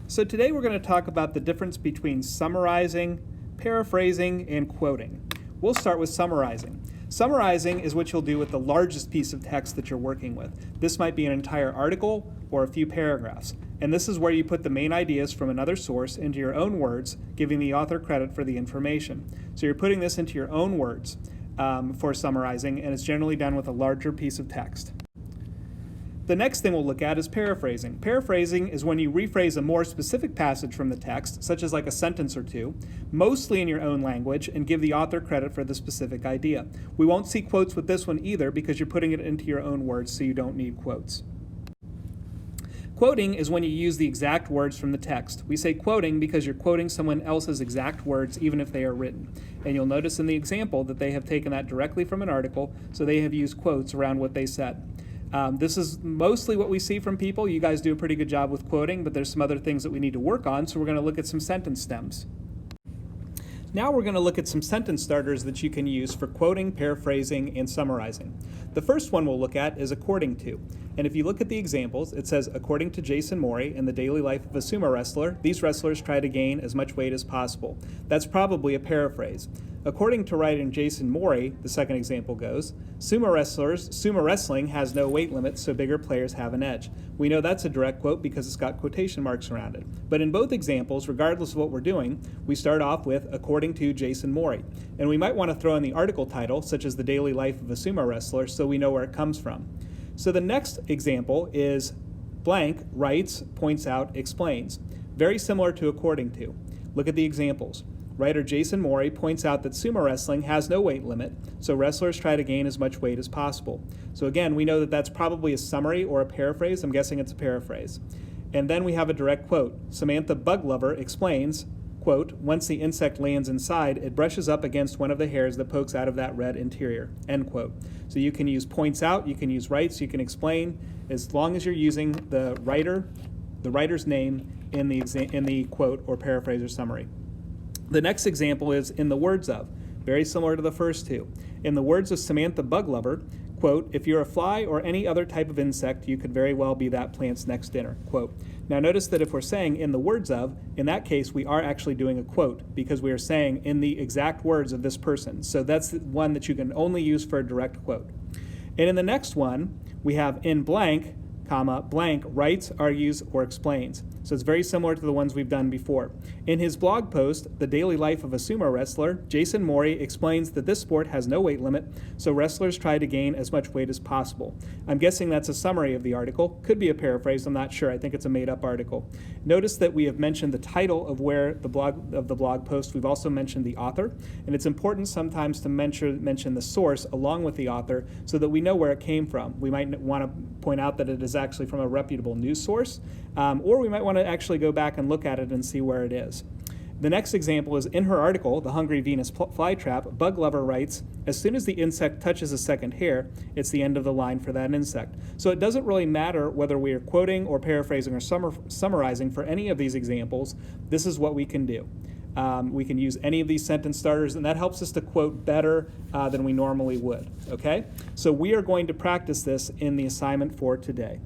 So today we're going to talk about the difference between summarizing, paraphrasing, and quoting. We'll start with summarizing. Summarizing is what you'll do with the largest piece of text that you're working with. This might be an entire article or a few paragraphs. And this is where you put the main ideas from another source into your own words, giving the author credit for the information. So you're putting this into your own words for summarizing, and it's generally done with a larger piece of text. The next thing we'll look at is paraphrasing. Paraphrasing is when you rephrase a more specific passage from the text, such as like a sentence or two, mostly in your own language, and give the author credit for the specific idea. We won't see quotes with this one either because you're putting it into your own words, so you don't need quotes. Quoting is when you use the exact words from the text. We say quoting because you're quoting someone else's exact words even if they are written. And you'll notice in the example that they have taken that directly from an article, so they have used quotes around what they said. This is mostly what we see from people. You guys do a pretty good job with quoting, but there's some other things that we need to work on, so we're going to look at some sentence stems. Now we're going to look at some sentence starters that you can use for quoting, paraphrasing, and summarizing. The first one we'll look at is according to. And if you look at the examples, it says, according to Jason Mori in the daily life of a sumo wrestler, these wrestlers try to gain as much weight as possible. That's probably a paraphrase. According to writing Jason Mori, the second example goes, sumo wrestling has no weight limit, so bigger players have an edge. We know that's a direct quote because it's got quotation marks around it. But in both examples, regardless of what we're doing, we start off with according to Jason Mori. And we might want to throw in the article title, such as the daily life of a sumo wrestler, so we know where it comes from. So the next example is blank, writes, points out, explains. Very similar to according to. Look at the examples. Writer Jason Mori points out that sumo wrestling has no weight limit, so wrestlers try to gain as much weight as possible. So again, we know that that's probably a summary or a paraphrase. I'm guessing it's a paraphrase. And then we have a direct quote. Samantha Bug Lover explains, quote, once the insect lands inside, it brushes up against one of the hairs that pokes out of that red interior, end quote. So you can use points out, you can use writes, you can explain, as long as you're using the writer's name in the quote or paraphrase or summary. The next example is in the words of, very similar to the first two. In the words of Samantha Bug Lover, quote, if you're a fly or any other type of insect, you could very well be that plant's next dinner, quote. Now notice that if we're saying in the words of, in that case we are actually doing a quote because we are saying in the exact words of this person. So that's the one that you can only use for a direct quote. And in the next one, we have in blank, comma, blank, writes, argues, or explains. So it's very similar to the ones we've done before. In his blog post, The Daily Life of a Sumo Wrestler, Jason Mori explains that this sport has no weight limit, so wrestlers try to gain as much weight as possible. I'm guessing that's a summary of the article. Could be a paraphrase, I'm not sure. I think it's a made-up article. Notice that we have mentioned the title of where the blog post. We've also mentioned the author, and it's important sometimes to mention the source along with the author so that we know where it came from. We might want to point out that it is actually from a reputable news source, or we might want to actually go back and look at it and see where it is. The next example is in her article, The Hungry Venus Flytrap, Bug Lover writes, as soon as the insect touches a second hair, it's the end of the line for that insect. So it doesn't really matter whether we are quoting or paraphrasing or summarizing for any of these examples. This is what we can do. We can use any of these sentence starters, and that helps us to quote better than we normally would, okay? So we are going to practice this in the assignment for today.